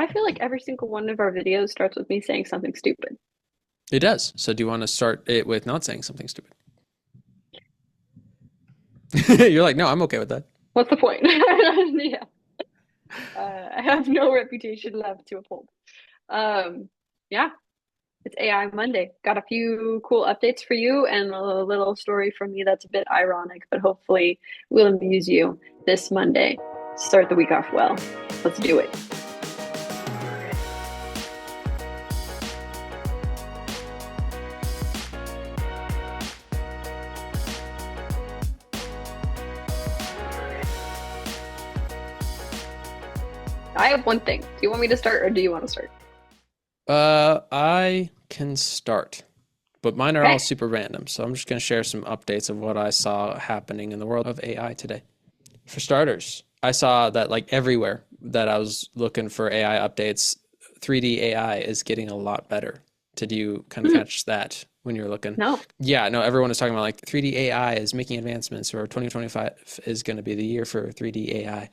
I feel like every single one of our videos starts with me saying something stupid. It does. So do you want to start it with not saying something stupid? You're like, no, I'm okay with that. What's the point? Yeah. I have no reputation left to uphold. Um, yeah, it's AI Monday. Got a few cool updates for you and a little story from me that's a bit ironic, but hopefully will amuse you this Monday. Start the week off well. Let's do it. I have one thing. Do you want me to start or do you want to start? I can start, but mine are all Okay. super random. So I'm just going to share some updates of what I saw happening in the world of AI today. For starters, I saw that like everywhere that I was looking for AI updates, 3D AI is getting a lot better. Did you kind of Hmm, catch that when you were looking? no. Yeah, no, everyone is talking about like 3D AI is making advancements, or 2025 is going to be the year for 3D AI.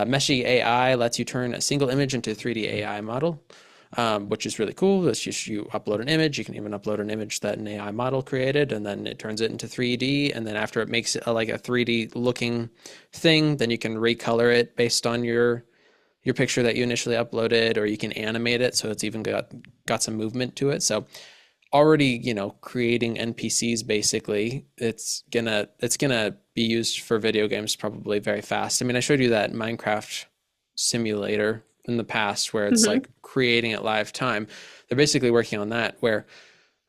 Meshi AI lets you turn a single image into a 3D AI model, which is really cool. It's just you upload an image. You can even upload an image that an AI model created, and then it turns it into 3D. And then after it makes it like a 3D looking thing, then you can recolor it based on your picture that you initially uploaded, or you can animate it so it's even got some movement to it. So already, creating NPCs basically, it's gonna be used for video games probably very fast. I mean, I showed you that Minecraft simulator in the past where it's Hmm. like creating it live time. They're basically working on that. Where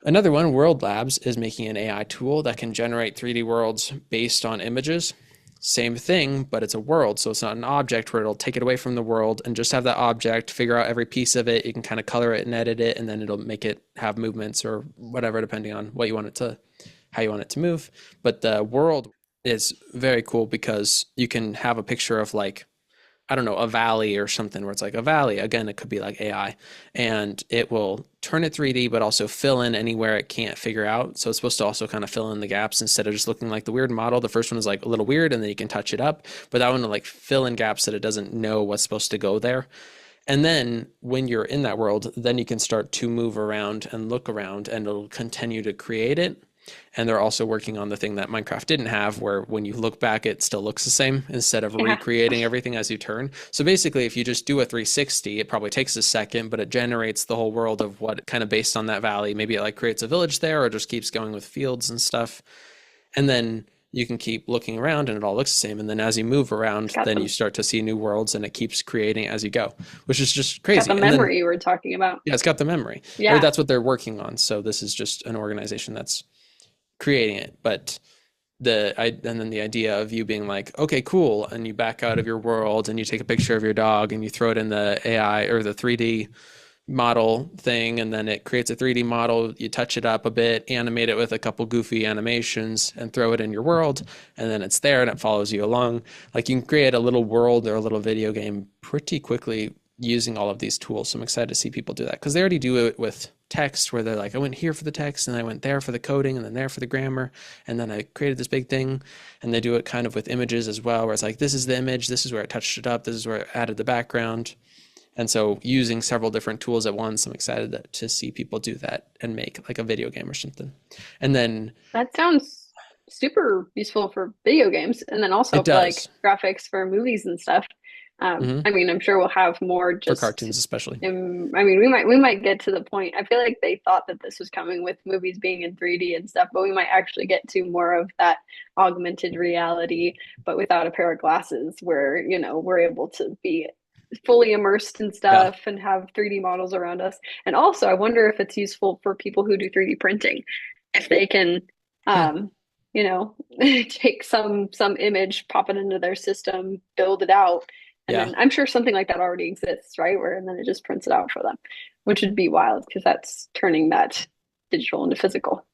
another one, World Labs, is making an AI tool that can generate 3D worlds based on images. Same thing, but it's a world. So it's not an object where it'll take it away from the world and just have that object, figure out every piece of it. You can kind of color it and edit it, and then it'll make it have movements or whatever, depending on what you want it to, how you want it to move. But the world is very cool because you can have a picture of like, I don't know, a valley or something where it's like a valley. Again, it could be like AI, and it will turn it 3D, but also fill in anywhere it can't figure out. So it's supposed to also kind of fill in the gaps instead of just looking like the weird model. The first one is like a little weird, and then you can touch it up, but that one will like fill in gaps that it doesn't know what's supposed to go there. And then when you're in that world, then you can start to move around and look around, and it'll continue to create it. And they're also working on the thing that Minecraft didn't have, where when you look back, it still looks the same instead of Yeah. recreating everything as you turn. So basically, if you just do a 360, it probably takes a second, but it generates the whole world of what kind of based on that valley. Maybe it like creates a village there or just keeps going with fields and stuff. And then you can keep looking around and it all looks the same. And then as you move It's around, got then you the start to see new worlds and it keeps creating as you go, which is just got the crazy. And then, memory you were talking about. yeah, it's got the memory, or Yeah. that's what they're working on. So this is just an organization that's creating it. But and then the idea of you being like, okay, cool, and you back out of your world and you take a picture of your dog and you throw it in the AI or the 3D model thing, and then it creates a 3D model. You touch it up a bit, animate it with a couple goofy animations, and throw it in your world, and then it's there and it follows you along. Like you can create a little world or a little video game pretty quickly using all of these tools. So I'm excited to see people do that because they already do it with text where they're like, I went here for the text and I went there for the coding and then there for the grammar. And then I created this big thing. And they do it kind of with images as well, where it's like, this is the image, this is where I touched it up, this is where I added the background. And so using several different tools at once, I'm excited to see people do that and make like a video game or something. And then That sounds super useful for video games and then it also for like does. graphics for movies and stuff. Hmm. I mean, I'm sure we'll have more For just cartoons, especially. I mean, we might get to the point. I feel like they thought that this was coming with movies being in 3D and stuff, but we might actually get to more of that augmented reality, but without a pair of glasses where, we're able to be fully immersed in Yeah. stuff and have 3D models around us. And also, I wonder if it's useful for people who do 3D printing, if they can, Huh. um, take some image, pop it into their system, build it out, and Yeah. then I'm sure something like that already exists, right? Where and then it just prints it out for them, which would be wild because that's turning that digital into physical.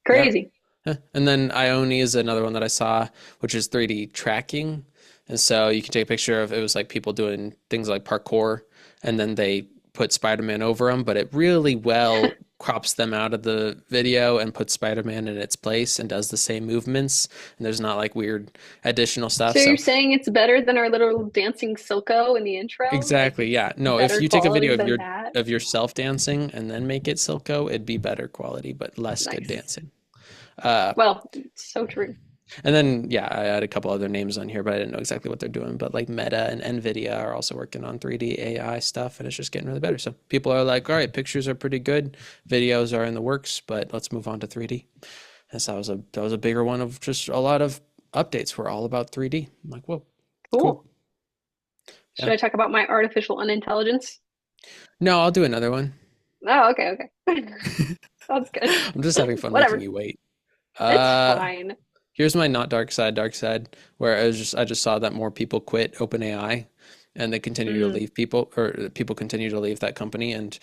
Yeah. Crazy. And then Ione is another one that I saw, which is 3D tracking. And so you can take a picture of it was like people doing things like parkour, and then they put Spider-Man over them, but it really well crops them out of the video and puts Spider-Man in its place and does the same movements. And there's not like weird additional stuff. So you're So saying it's better than our little dancing Silco in the intro? Like exactly, it's yeah. No, if better you take a quality video than that? of yourself dancing and then make it Silco, it'd be better quality, but less good Nice. dancing. Uh, Well, so true. and then yeah, I had a couple other names on here, but I didn't know exactly what they're doing. But like Meta and Nvidia are also working on 3D AI stuff, and it's just getting really better. So people are like, all right, pictures are pretty good, videos are in the works, but let's move on to 3D. And so that was a bigger one of just a lot of updates were all about 3D. I'm like, whoa, cool. Cool. Should Yeah. I talk about my artificial unintelligence? No, I'll do another one. Oh, okay, okay. That's good. I'm just having fun making Whatever. you wait. It's Uh, fine. Here's my not dark side, where I just saw that more people quit OpenAI and they continue to Mm. leave people or people continue to leave that company. And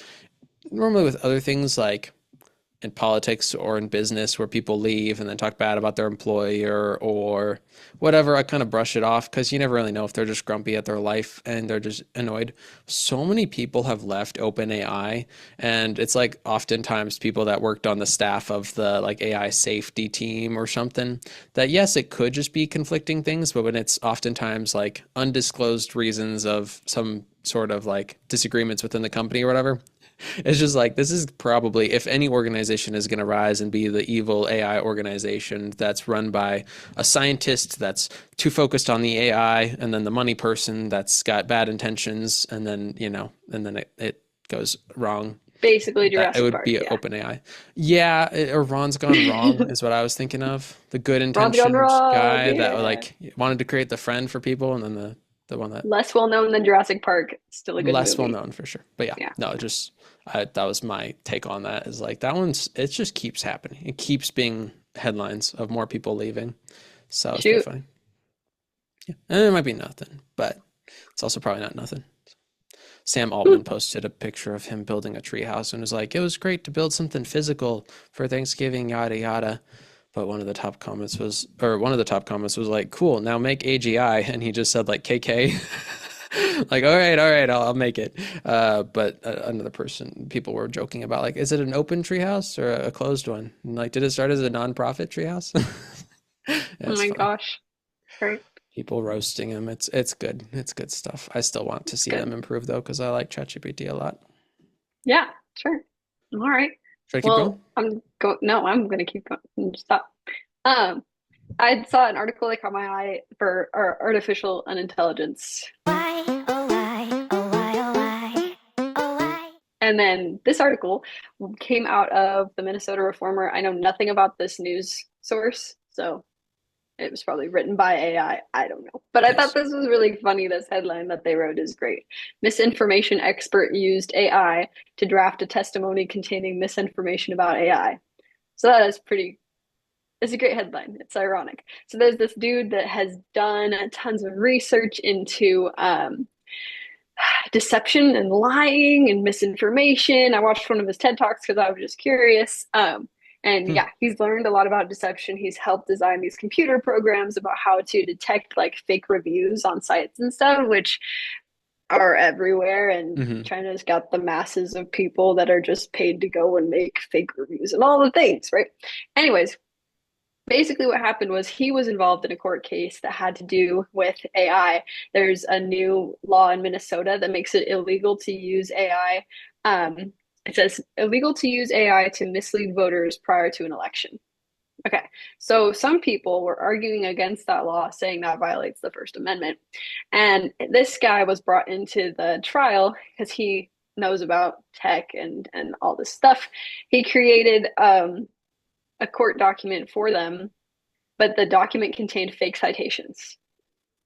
normally with other things like in politics or in business where people leave and then talk bad about their employer or whatever, I kind of brush it off because you never really know if they're just grumpy at their life and they're just annoyed. So many people have left OpenAI, and it's like oftentimes people that worked on the staff of the like AI safety team or something that yes, it could just be conflicting things, but when it's oftentimes like undisclosed reasons of some sort of like disagreements within the company or whatever, it's just like this is probably if any organization is going to rise and be the evil AI organization that's run by a scientist that's too focused on the AI and then the money person that's got bad intentions and then and then it goes wrong. Basically That it Jurassic would Park, be yeah. OpenAI. Yeah, or Ron's gone wrong is what I was thinking of. The good Ron's gone intentioned wrong, guy that yeah. like wanted to create the friend for people and then the one that Less well known than Jurassic Park. Still a good less well movie. known for sure. But yeah, Yeah. no, just that was my take on that. Is like that one's it just keeps happening. It keeps being headlines of more people leaving. So it's pretty Shoot. funny. Yeah, and it might be nothing, but it's also probably not nothing. Sam Altman posted a picture of him building a treehouse and was like, "It was great to build something physical for Thanksgiving, yada yada." But one of the top comments was like, "Cool, now make AGI," and he just said like KK. Like, all right, I'll make it. But another person, people were joking about like, is it an open treehouse or a closed one? And, like, did it start as a nonprofit treehouse? Yeah, Oh it's my funny. gosh. Great. People roasting him. It's good. It's good stuff. I still want to It's see them good. improve though, because I like ChatGPT a lot. Yeah, sure. All right. Should I keep going? Well, I'm gonna keep going. Stop. Um, I saw an article that caught my eye for artificial unintelligence. Why, oh why, oh why, oh why, oh why? And then this article came out of the Minnesota Reformer. I know nothing about this news source, so it was probably written by AI. I don't know. But I thought Nice. this was really funny. This headline that they wrote is great. Misinformation expert used AI to draft a testimony containing misinformation about AI. So that is pretty, it's a great headline. It's ironic. So there's this dude that has done tons of research into deception and lying and misinformation. I watched one of his TED Talks because I was just curious. And Hmm. yeah, he's learned a lot about deception. He's helped design these computer programs about how to detect like fake reviews on sites and stuff, which are everywhere. And Hmm. China's got the masses of people that are just paid to go and make fake reviews and all the things, right? Anyways, basically what happened was he was involved in a court case that had to do with AI. There's a new law in Minnesota that makes it illegal to use AI. It says illegal to use AI to mislead voters prior to an election. Okay, so some people were arguing against that law, saying that violates the First Amendment. And this guy was brought into the trial because he knows about tech and all this stuff. He created a court document for them, but the document contained fake citations.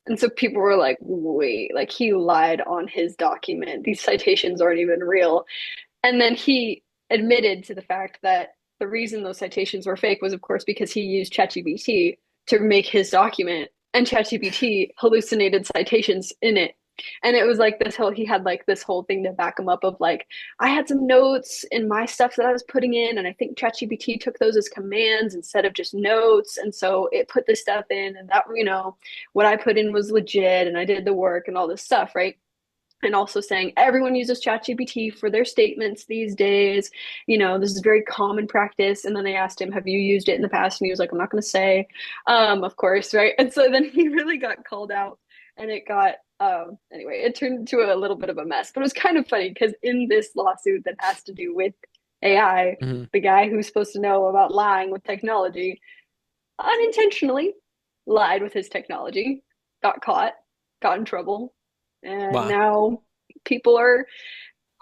And so people were like, wait, like he lied on his document. These citations aren't even real. And then he admitted to the fact that the reason those citations were fake was, of course, because he used ChatGPT to make his document, and ChatGPT hallucinated citations in it. And it was like this whole, he had like this whole thing to back him up of like, I had some notes in my stuff that I was putting in, and I think ChatGPT took those as commands instead of just notes. And so it put this stuff in, and that, what I put in was legit, and I did the work and all this stuff, right? and also saying everyone uses ChatGPT for their statements these days. This is very common practice. And then they asked him, "Have you used it in the past?" And he was like, "I'm not going to say." Of course, right? And so then he really got called out, and it got anyway, it turned into a little bit of a mess. But it was kind of funny because in this lawsuit that has to do with AI, Mhm. the guy who's supposed to know about lying with technology unintentionally lied with his technology, got caught, got in trouble, and Wow. now people are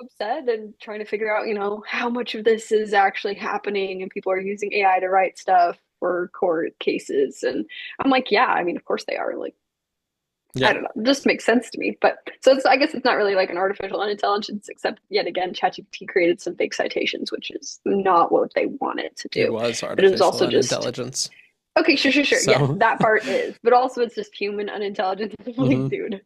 upset and trying to figure out, how much of this is actually happening, and people are using AI to write stuff for court cases. And I'm like, yeah, I mean, of course they are. Like, I Yeah. don't know, it just makes sense to me. But so I guess it's not really like an artificial unintelligence, except yet again, ChatGPT created some fake citations, which is not what they wanted to It do. was But it was artificial also just unintelligence. okay, sure. Yes, So, that part is, but also it's just human unintelligence. Like, mhm. dude,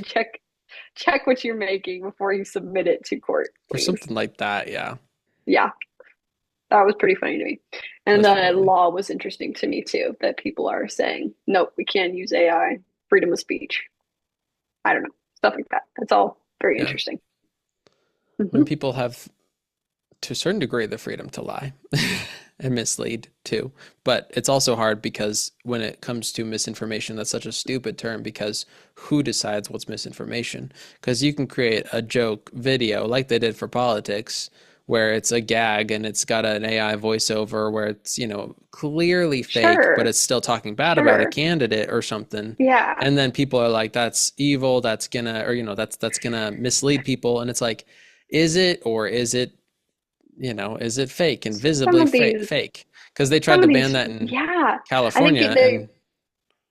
check what you're making before you submit it to court, For please. something like that, yeah, Yeah, that was pretty funny to me. And most the probably. law was interesting to me too, that people are saying, nope, we can't use AI, freedom of speech. I don't know, stuff like that. That's all very Yeah. interesting. When Hmm. people have, to a certain degree, the freedom to lie and mislead too. But it's also hard because when it comes to misinformation, that's such a stupid term because who decides what's misinformation? Because you can create a joke video like they did for politics where it's a gag and it's got an AI voiceover where it's, clearly fake, but Sure, it's still talking bad about a sure. candidate or something. Yeah. And then people are like, that's evil, that's gonna, or, that's gonna mislead people. And it's like, is it, or is it fake and Some visibly of these, fake? Because they tried some to of ban these, that in yeah. I think California they and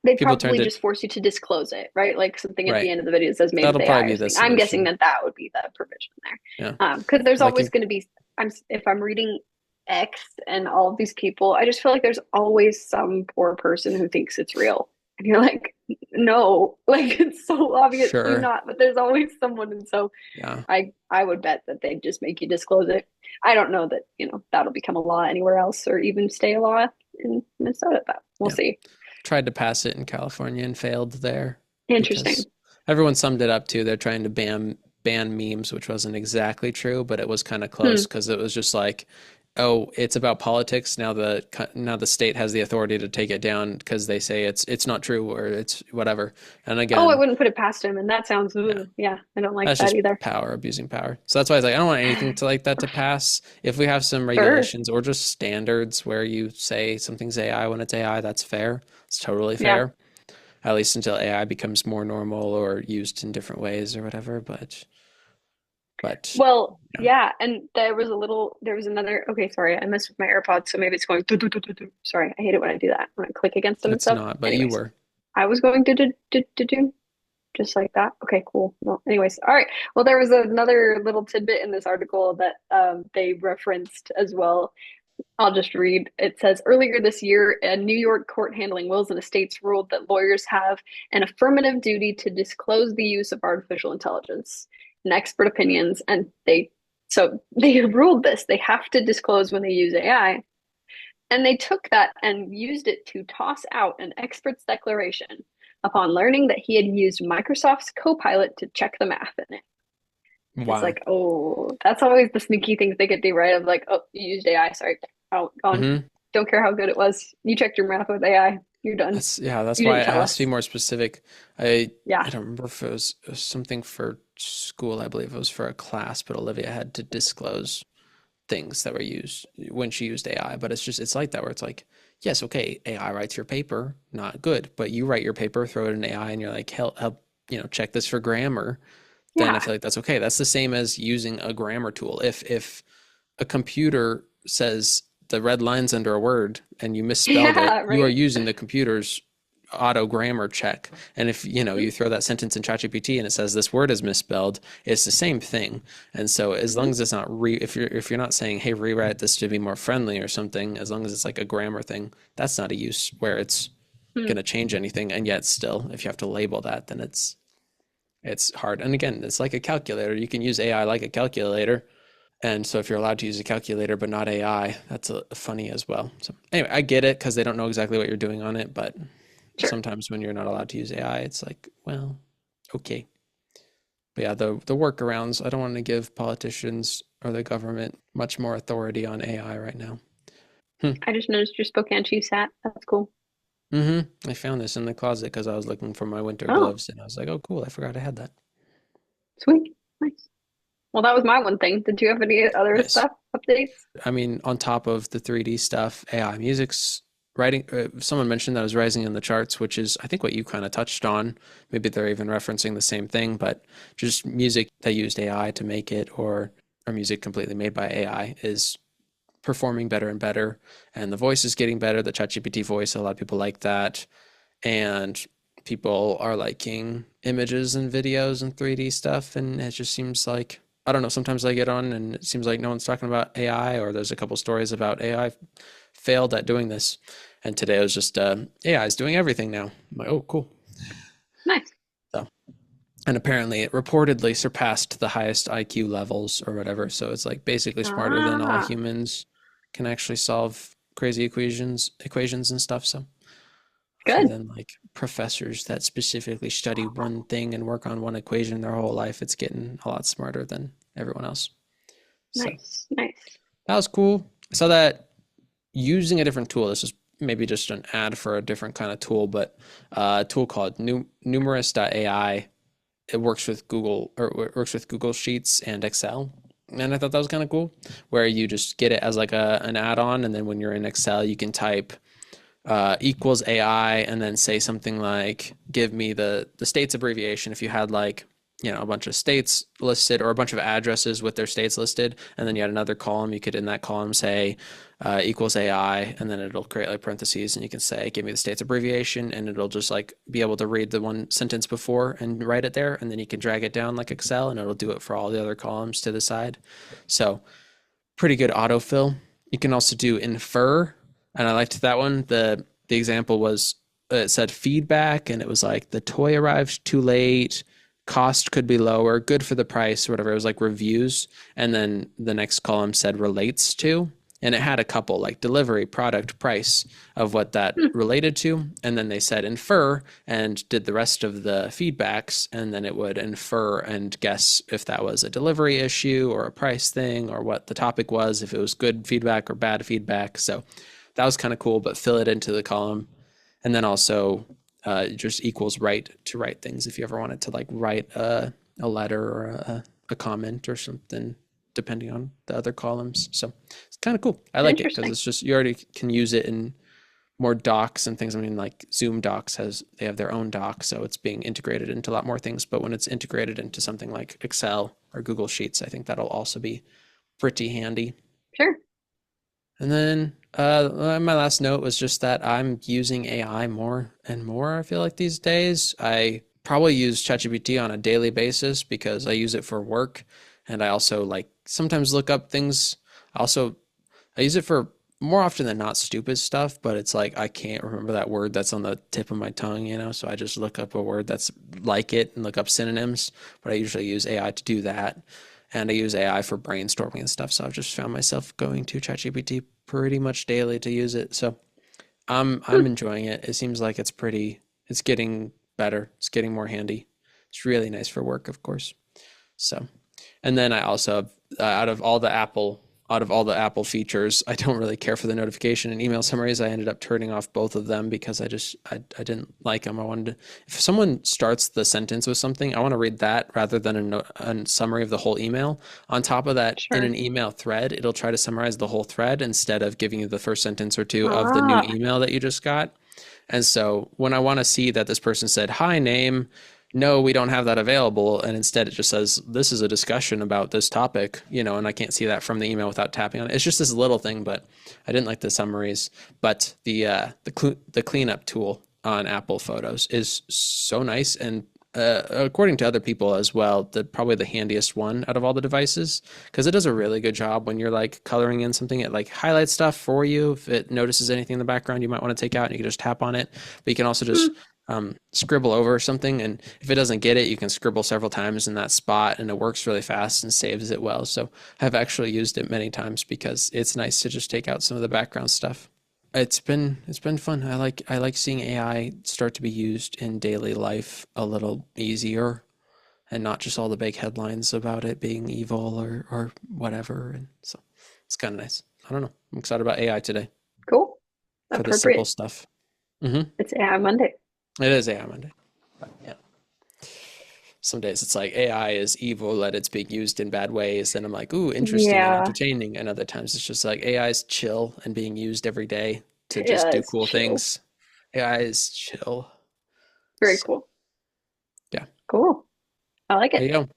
they people turned probably it just force you to disclose it, right? Like something at the right. end of the video that says made with That'll probably AI or be the something. I'm guessing solution. that that would be the provision Yeah. there. Because there's Like always in, going to be, if I'm reading X and all of these people, I just feel like there's always some poor person who thinks it's real. And you're like, no, like it's so obviously sure. not, but there's always someone. And so Yeah. I would bet that they'd just make you disclose it. I don't know that, that'll become a law anywhere else or even stay a law in Minnesota, but we'll Yeah. see. Tried to pass it in California and failed there because Interesting. everyone summed it up to they're trying to ban memes, which wasn't exactly true, but it was kind of Hmm. close because it was just like, oh, it's about politics. Now the state has the authority to take it down because they say it's not true or it's whatever. And Oh, I again, wouldn't put it past him. And that sounds, yeah, yeah, I don't like that's that just either. power, abusing power. So that's why I was like, I don't want anything to like that to pass. If we have some Sure. regulations or just standards where you say something's AI when it's AI, that's fair. It's totally Yeah. fair. At least until AI becomes more normal or used in different ways or whatever. But Well, yeah, yeah. And there was another, okay, sorry, I messed with my AirPods. So maybe it's going, do, do, do, do, do. Sorry, I hate it when I do that, when I click against them and it's stuff. not, but you Anyways, were. I was going to do, do, do, do, just like that. Okay, cool. Well, anyways, all right. Well, there was another little tidbit in this article that they referenced as well. I'll just read. It says earlier this year, a New York court handling wills and estates ruled that lawyers have an affirmative duty to disclose the use of artificial intelligence and expert opinions. And they ruled this. They have to disclose when they use AI. And they took that and used it to toss out an expert's declaration upon learning that he had used Microsoft's Copilot to check the math in it. It's Wow. like, oh, that's always the sneaky things they could do, right? Of like, oh, you used AI, sorry, oh, gone. Hmm. Don't care how good it was. You checked your math with AI. You're done. That's You why didn't it tell has to be us. more specific. I Yeah. don't remember if it was something for school. I believe it was for a class, but Olivia had to disclose things that were used when she used AI. But it's like that where it's like, yes, okay, AI writes your paper, not good, but you write your paper, throw it in AI, and you're like, help, check this for grammar. Then I Yeah. feel like that's okay. That's the same as using a grammar tool. If a computer says the red lines under a word and you misspelled it, Yeah, you are right. using the computer's auto grammar check. And if you throw that sentence in ChatGPT and it says this word is misspelled, it's the same thing. And so as Mm-hmm. long as it's not if you're not saying, hey, rewrite this to be more friendly or something, as long as it's like a grammar thing, that's not a use where it's Hmm. going to change anything. And yet still, if you have to label that, then it's hard. And again, it's like a calculator. You can use AI like a calculator. And so if you're allowed to use a calculator but not AI, that's funny as well. So anyway, I get it because they don't know exactly what you're doing on it, but Sure. sometimes when you're not allowed to use AI, it's like, well, okay. But yeah, the workarounds, I don't want to give politicians or the government much more authority on AI right now. Hmm. I just noticed your Spokane Chiefs hat. That's cool. I found this in the closet because I was looking for my winter Oh, gloves and I was like, oh, cool. I forgot I had that. sweet. Nice. Well, that was my one thing. Did you have any other Nice. stuff, updates? I mean, on top of the 3D stuff, AI music's writing. Someone mentioned that it was rising in the charts, which is, I think, what you kind of touched on. Maybe they're even referencing the same thing, but just music that used AI to make it, or music completely made by AI, is performing better and better, and the voice is getting better. The ChatGPT voice, a lot of people like that, and people are liking images and videos and 3D stuff, and it just seems like I don't know. Sometimes I get on and it seems like no one's talking about AI, or there's a couple stories about AI failed at doing this, and today it was just AI is doing everything now. I'm like, oh, cool. Nice. So, and apparently it reportedly surpassed the highest IQ levels or whatever. So it's like basically smarter than all Ah, humans can actually solve crazy equations and stuff. So other good. than like professors that specifically study one thing and work on one equation their whole life, it's getting a lot smarter than everyone else. So Nice. Nice. that was cool. I saw that using a different tool. This is maybe just an ad for a different kind of tool, but a tool called Numerous.ai. It works with Google, or it works with Google Sheets and Excel. And I thought that was kind of cool, where you just get it as like an add-on, and then when you're in Excel, you can type equals AI and then say something like, give me the states abbreviation. If you had like, a bunch of states listed or a bunch of addresses with their states listed, and then you had another column, you could in that column say equals AI, and then it'll create like parentheses, and you can say, give me the states abbreviation, and it'll just like be able to read the one sentence before and write it there, and then you can drag it down like Excel, and it'll do it for all the other columns to the side. So pretty good autofill. You can also do infer, and I liked that one. The example was it said feedback, and it was like the toy arrived too late, cost could be lower, good for the price, or whatever. It was like reviews, and then the next column said relates to, and it had a couple like delivery, product, price of what that Hmm. related to, and then they said infer and did the rest of the feedbacks, and then it would infer and guess if that was a delivery issue or a price thing or what the topic was, if it was good feedback or bad feedback. So that was kind of cool, but fill it into the column, and then also just equals write to write things if you ever wanted to like write a letter or a comment or something, depending on the other columns. So it's kind of cool. I like it because Interesting. it's just you already can use it in more docs and things. I mean, like Zoom Docs they have their own doc, so it's being integrated into a lot more things. But when it's integrated into something like Excel or Google Sheets, I think that'll also be pretty handy. Sure. And then my last note was just that I'm using AI more and more, I feel like these days. I probably use ChatGPT on a daily basis because I use it for work. And I also like sometimes look up things. Also, I use it for more often than not stupid stuff, but it's like I can't remember that word that's on the tip of my tongue. So I just look up a word that's like it and look up synonyms. But I usually use AI to do that. And I use AI for brainstorming and stuff. So I've just found myself going to ChatGPT pretty much daily to use it. So I'm Hmm. enjoying it. It seems like it's getting better. It's getting more handy. It's really nice for work, of course. So, and then I also out of all the Apple features, I don't really care for the notification and email summaries. I ended up turning off both of them because I didn't like them. I wanted to, if someone starts the sentence with something, I want to read that rather than a summary of the whole email. On top of that, in Sure. an email thread, it'll try to summarize the whole thread instead of giving you the first sentence or two of the new Ah, email that you just got. And so when I want to see that this person said, hi, name, no, we don't have that available. And instead it just says, this is a discussion about this topic, and I can't see that from the email without tapping on it. It's just this little thing, but I didn't like the summaries. But the cleanup tool on Apple Photos is so nice. And according to other people as well, probably the handiest one out of all the devices because it does a really good job when you're like coloring in something. It like highlights stuff for you. If it notices anything in the background you might want to take out, and you can just tap on it. But you can also just hmm. scribble over something, and if it doesn't get it, you can scribble several times in that spot, and it works really fast and saves it well. So I've actually used it many times because it's nice to just take out some of the background stuff. It's been fun. I like seeing AI start to be used in daily life a little easier. and not just all the big headlines about it being evil or whatever. And so it's kind of nice. I don't know. I'm excited about AI today Cool. for the simple Appropriate. stuff. Hmm. It's AI Monday. It is AI Monday. But yeah. Some days it's like AI is evil that it's being used in bad ways. And I'm like, ooh, interesting and Yeah. entertaining. And other times it's just like AI is chill and being used every day to just Yeah, do it's cool chill. things. AI is chill. Very So cool. yeah, Cool. I like there it. you go.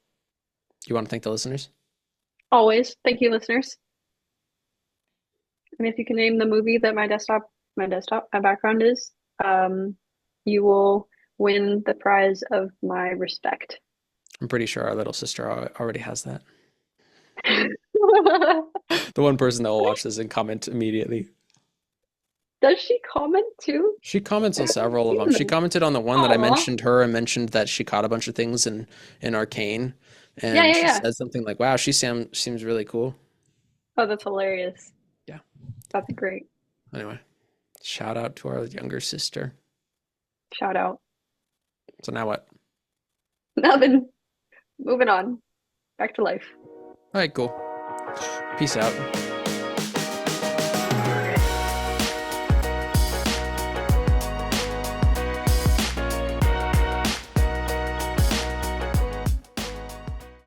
You want to thank the listeners? Always. Thank you, listeners. And if you can name the movie that my background is, um, you will win the prize of my respect. I'm pretty sure our little sister already has that. The one person that will watch this and comment immediately. Does she comment too? She comments I on haven't several of seen them. She them. commented on the one that I Aw. mentioned her and mentioned that she caught a bunch of things in Arcane, Yeah, and yeah, she yeah. said something like, "Wow, she seems really cool." Oh, that's hilarious. Yeah. That's great. Anyway, shout out to our younger sister. Shout out. So now what? Now then, moving on. Back to life. All right, cool. Peace out.